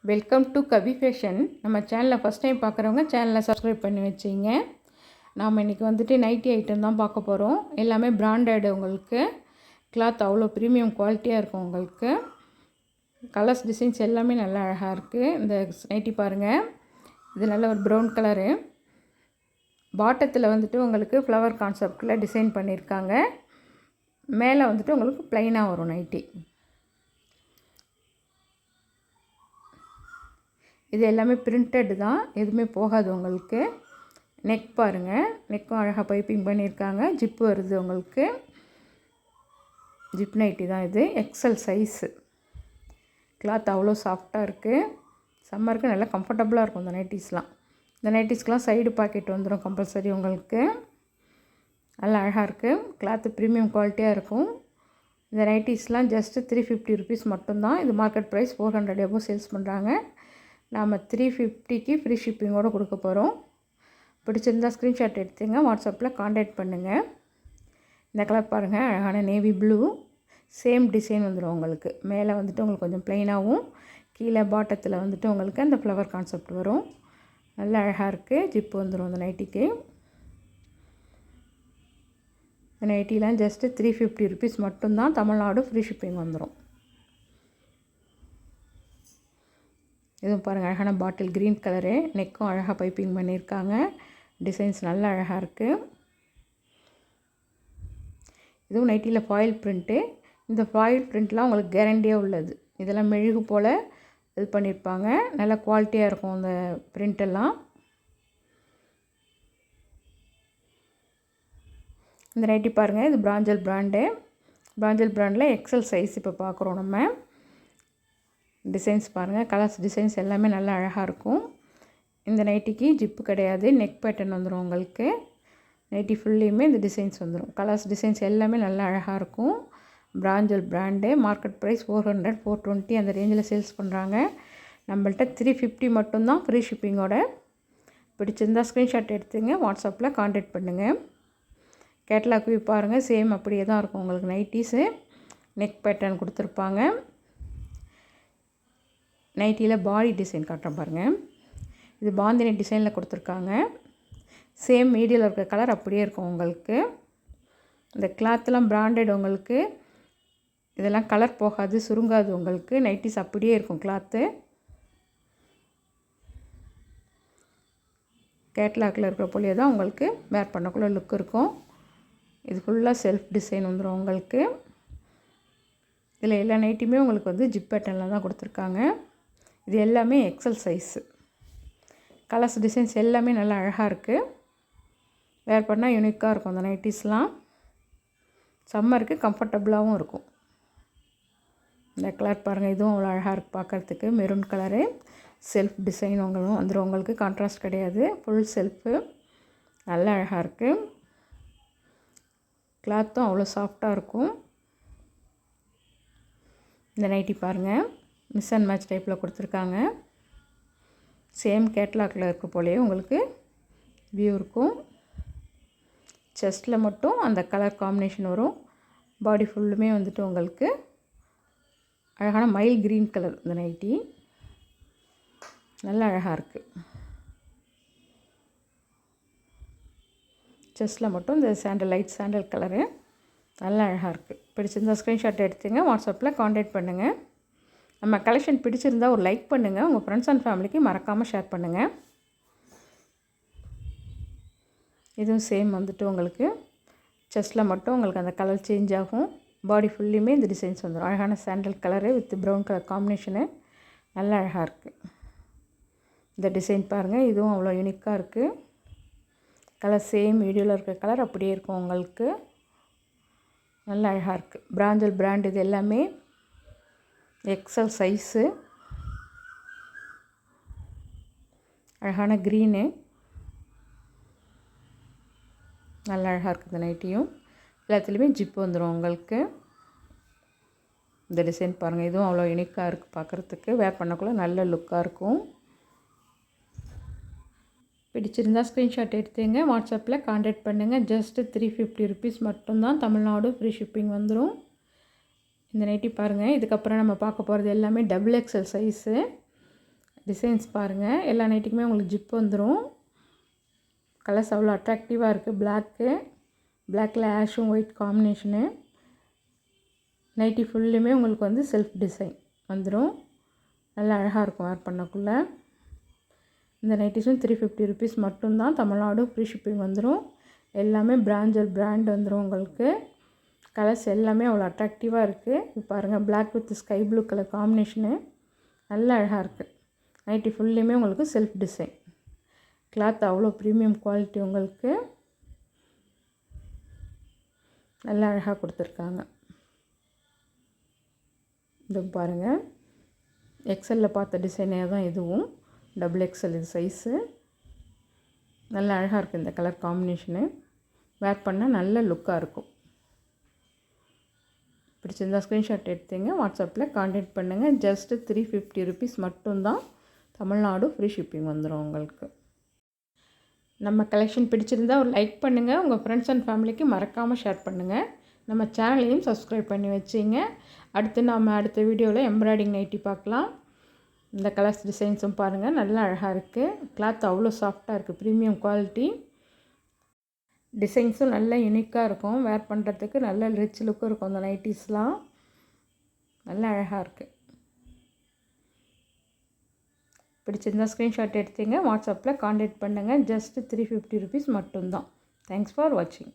Welcome to Kavi fashion. நம்ம சேனலை first time பார்க்குறவங்க சேனலை சப்ஸ்கிரைப் பண்ணி வச்சிங்க. நாம் இன்றைக்கி வந்துட்டு நைட்டி ஐட்டம் தான் பார்க்க போகிறோம். எல்லாமே பிராண்டட். உங்களுக்கு கிளாத் அவ்வளோ ப்ரீமியம் குவாலிட்டியாக இருக்கும். உங்களுக்கு கலர்ஸ் டிசைன்ஸ் எல்லாமே நல்லா அழகாக இருக்குது. இந்த நைட்டி பாருங்கள், இது நல்ல ஒரு ப்ரௌன் கலரு. பாட்டத்தில் வந்துட்டு உங்களுக்கு ஃப்ளவர் கான்செப்டில் டிசைன் பண்ணியிருக்காங்க. மேலே வந்துட்டு உங்களுக்கு ப்ளைனாக வரும் நைட்டி. இது எல்லாமே பிரிண்டட் தான், எதுவுமே போகாது உங்களுக்கு. நெக் பாருங்கள், நெக்கும் அழகாக பைப்பிங் பண்ணியிருக்காங்க. ஜிப்பு வருது உங்களுக்கு. ஜிப் நைட்டி தான் இது, எக்ஸல் சைஸு. கிளாத் அவ்வளோ சாஃப்டாக இருக்குது. சம்மருக்கு நல்லா கம்ஃபர்டபுளாக இருக்கும் இந்த நைட்டிஸ்லாம். இந்த நைட்டிஸ்க்கெலாம் சைடு பாக்கெட் வந்துடும் கம்பல்சரி உங்களுக்கு. நல்லா அழகாக இருக்குது. கிளாத்து ப்ரீமியம் குவாலிட்டியாக இருக்கும். இந்த நைட்டிஸ்லாம் ஜஸ்ட்டு 350 ருபீஸ் மட்டும்தான். இது மார்க்கெட் ப்ரைஸ் 400 எபோ சேல்ஸ் பண்ணுறாங்க. நாம் 350க்கு ஃப்ரீ ஷிப்பிங்கோடு கொடுக்க போகிறோம். பிடிச்சிருந்தால் ஸ்க்ரீன்ஷாட் எடுத்துங்க, வாட்ஸ்அப்பில் காண்டாக்ட் பண்ணுங்கள். இந்த கலர் பாருங்கள், அழகான நேவி ப்ளூ. சேம் டிசைன் வந்துடும் உங்களுக்கு. மேலே வந்துட்டு உங்களுக்கு கொஞ்சம் ப்ளைனாகவும், கீழே பாட்டத்தில் வந்துட்டு உங்களுக்கு அந்த ஃப்ளவர் கான்செப்ட் வரும். நல்லா அழகாக இருக்குது. ஜிப்பு வந்துடும் அந்த நைட்டிக்கு. இந்த நைட்டிலாம் ஜஸ்ட்டு 350 ருபீஸ் மட்டும்தான். தமிழ்நாடு ஃப்ரீ ஷிப்பிங் வந்துடும். இதுவும் பாருங்கள், அழகான பாட்டில் க்ரீன் கலரு. நெக்கும் அழகாக பைப்பிங் பண்ணியிருக்காங்க. டிசைன்ஸ் நல்லா அழகாக இருக்குது. இதுவும் நைட்டியில் ஃபாயில் பிரிண்ட்டு. இந்த ஃபாயில் பிரிண்ட்லாம் உங்களுக்கு கேரண்டியாக உள்ளது. இதெல்லாம் மெழுகு போல் இது பண்ணியிருப்பாங்க. நல்லா குவாலிட்டியாக இருக்கும் அந்த பிரிண்டெல்லாம். இந்த நைட்டி பாருங்கள், இது பிராஞ்சல் பிராண்டு. பிராஞ்சல் பிராண்டில் எக்ஸல் சைஸ் இப்போ பார்க்குறோம் நம்ம. டிசைன்ஸ் பாருங்கள், கலர்ஸ் டிசைன்ஸ் எல்லாமே நல்லா அழகாக இருக்கும். இந்த நைட்டிக்கு ஜிப்பு கிடையாது, நெக் பேட்டர்ன் வந்துடும் உங்களுக்கு. நைட்டி ஃபுல்லையுமே இந்த டிசைன்ஸ் வந்துடும். கலர்ஸ் டிசைன்ஸ் எல்லாமே நல்லா அழகாக இருக்கும். பிராஞ்சல் பிராண்டு. மார்க்கெட் ப்ரைஸ் 400, 420 அந்த ரேஞ்சில் சேல்ஸ் பண்ணுறாங்க. நம்மள்ட்ட 350 மட்டும்தான் ஃப்ரீ ஷிப்பிங்கோட. பிடிச்சிருந்தால் ஸ்க்ரீன்ஷாட் எடுத்துங்க, வாட்ஸ்அப்பில் காண்டாக்ட் பண்ணுங்கள். கேட்லாக் வியூ பாருங்கள், சேம் அப்படியே தான் இருக்கும் உங்களுக்கு. நைட்டிஸு நெக் பேட்டர்ன் கொடுத்துருப்பாங்க. நைட்டியில் பாடி டிசைன் காட்டுறேன் பாருங்கள். இது பாந்தினி டிசைனில் கொடுத்துருக்காங்க. சேம் மீடியில் இருக்கிற கலர் அப்படியே இருக்கும் உங்களுக்கு. இந்த கிளாத்லாம் பிராண்டட் உங்களுக்கு. இதெல்லாம் கலர் போகாது, சுருங்காது உங்களுக்கு. நைட்டிஸ் அப்படியே இருக்கும் கிளாத்து. கேட்லாக்கில் இருக்கிற போலியே தான் உங்களுக்கு வேர் பண்ணக்குள்ள லுக் இருக்கும். இது ஃபுல்லாக செல்ஃப் டிசைன் வந்துடும் உங்களுக்கு. இதில் எல்லா நைட்டியுமே உங்களுக்கு வந்து ஜிப் பேட்டர்னில் தான் கொடுத்துருக்காங்க. இது எல்லாமே எக்ஸல் சைஸு. கலர்ஸ் டிசைன்ஸ் எல்லாமே நல்லா அழகாக இருக்குது. வேர் பண்ணால் யூனிக்காக இருக்கும் அந்த நைட்டிஸ்லாம். சம்மருக்கு கம்ஃபர்டபுளாகவும் இருக்கும். இந்த கலர் பாருங்கள், இதுவும் அவ்வளோ அழகாக இருக்குது பார்க்குறதுக்கு. Maroon colour. செல்ஃப் டிசைன் வந்துடும் உங்களுக்கு. கான்ட்ராஸ்ட் கிடையாது, ஃபுல் செல்ஃபு. நல்லா அழகாக இருக்குது. கிளாத்தும் அவ்வளோ சாஃப்டாக இருக்கும். இந்த நைட்டி பாருங்கள், மிஸ் அண்ட் மேட்ச் டைப்பில் கொடுத்துருக்காங்க. சேம் கேட்லாக்கில் இருக்க போலேயே உங்களுக்கு வியூ இருக்கும். செஸ்ட்டில் மட்டும் அந்த கலர் காம்பினேஷன் வரும். பாடி ஃபுல்லுமே வந்துட்டு உங்களுக்கு அழகான மைல் க்ரீன் கலர். இந்த நைட்டி நல்லா அழகாக இருக்குது. செஸ்ட்டில் மட்டும் இந்த சாண்டல், லைட் சாண்டல் கலரு நல்லா அழகாக இருக்குது. பிடிச்சிருந்தால் ஸ்க்ரீன்ஷாட் எடுத்துங்க, வாட்ஸ்அப்பில் காண்டாக்ட் பண்ணுங்கள். நம்ம கலெக்ஷன் பிடிச்சிருந்தால் ஒரு லைக் பண்ணுங்கள். உங்கள் ஃப்ரெண்ட்ஸ் அண்ட் ஃபேமிலிக்கு மறக்காமல் ஷேர் பண்ணுங்கள். இதுவும் சேம் வந்துட்டு உங்களுக்கு செஸ்ட்டில் மட்டும் உங்களுக்கு அந்த கலர் சேஞ்ச் ஆகும். பாடி ஃபுல்லையுமே இந்த டிசைன்ஸ் வந்துடும். அழகான sandal colour with brown colour combination நல்லா அழகாக இருக்குது. இந்த டிசைன் பாருங்கள், இதுவும் அவ்வளோ யூனிக்காக இருக்குது. கலர் சேம் வீடியோவில் இருக்கிற கலர் அப்படியே இருக்கும் உங்களுக்கு. நல்லா அழகாக இருக்குது. பிராஞ்சல் பிராண்ட். இது எல்லாமே எக்ஸல் சைஸு. அழகான க்ரீனு நல்லா அழகாக இருக்குது. இந்த நைட்டியும் எல்லாத்துலேயுமே ஜிப்பு வந்துடும் உங்களுக்கு. இந்த டிசைன் பாருங்கள், இதுவும் அவ்வளோ யூனிக்காக இருக்குது பார்க்குறதுக்கு. வேர் பண்ணக்குள்ளே நல்ல லுக்காக இருக்கும். பிடிச்சிருந்தால் ஸ்க்ரீன்ஷாட் எடுத்துங்க, வாட்ஸ்அப்பில் காண்டாக்ட் பண்ணுங்கள். ஜஸ்ட்டு 350 ருபீஸ் மட்டும்தான். தமிழ்நாடு ஃப்ரீ ஷிப்பிங் வந்துடும். இந்த நைட்டி பாருங்கள். இதுக்கப்புறம் நம்ம பார்க்க போகிறது எல்லாமே டபுள் எக்ஸல் சைஸு. டிசைன்ஸ் பாருங்கள். எல்லா நைட்டிக்குமே உங்களுக்கு ஜிப் வந்துடும். கலர்ஸ் அவ்வளோ அட்ராக்டிவாக இருக்குது. பிளாக்கில் ஆஷும் ஒயிட் காம்பினேஷனு. நைட்டி ஃபுல்லுமே உங்களுக்கு வந்து செல்ஃப் டிசைன் வந்துடும். நல்லா அழகாக இருக்கும் வேர் பண்ணக்குள்ளே. இந்த நைட்டிஸும் 350 ருபீஸ் மட்டும்தான். தமிழ்நாடு ஃப்ரீ ஷிப்பிங் வந்துடும். எல்லாமே பிராண்ட் வந்துடும் உங்களுக்கு. கலர்ஸ் எல்லாமே அவ்வளோ அட்ராக்டிவாக இருக்குது. இப்போ பாருங்கள், black with sky blue colour combination நல்லா அழகாக இருக்குது. நைட்டி ஃபுல்லுமே உங்களுக்கு செல்ஃப் டிசைன். கிளாத் அவ்வளோ ப்ரீமியம் குவாலிட்டி உங்களுக்கு. நல்லா அழகாக கொடுத்துருக்காங்க. இது பாருங்கள், எக்ஸலில் பார்த்த டிசைனே தான் இதுவும். XXL இது சைஸு. நல்லா அழகாக இருக்குது இந்த கலர் காம்பினேஷனு. வேர் பண்ணால் நல்ல லுக்காக இருக்கும். பிடிச்சிருந்தா ஸ்க்ரீன்ஷாட் எடுத்தீங்க, வாட்ஸ்அப்பில் கான்டாக்ட் பண்ணுங்கள். ஜஸ்ட்டு 350 ருபீஸ் மட்டும்தான். தமிழ்நாடு ஃப்ரீ ஷிப்பிங் வந்துடும் உங்களுக்கு. நம்ம கலெக்ஷன் பிடிச்சிருந்தால் ஒரு லைக் பண்ணுங்கள். உங்கள் ஃப்ரெண்ட்ஸ் அண்ட் ஃபேமிலிக்கு மறக்காமல் ஷேர் பண்ணுங்கள். நம்ம சேனலையும் சப்ஸ்கிரைப் பண்ணி வச்சிங்க. அடுத்த வீடியோவில் எம்ப்ராய்டிங் நைட்டி பார்க்கலாம். இந்த கலர்ஸ் டிசைன்ஸும் பாருங்கள், நல்லா அழகாக இருக்குது. கிளாத் அவ்வளோ சாஃப்டாக இருக்குது, ப்ரீமியம் குவாலிட்டி. டிசைன்ஸும் நல்ல யூனிக்காக இருக்கும். வேர் பண்ணுறதுக்கு நல்ல ரிச் லுக்கும் இருக்கும். அந்த நைட்டிஸ்லாம் நல்லா அழகாக இருக்குது. பிடிச்சிருந்தால் ஸ்க்ரீன்ஷாட் எடுத்தீங்க, வாட்ஸ்அப்பில் கான்டாக்ட் பண்ணுங்கள். ஜஸ்ட்டு 350 ருபீஸ் மட்டும்தான். தேங்க்ஸ் ஃபார் வாட்சிங்.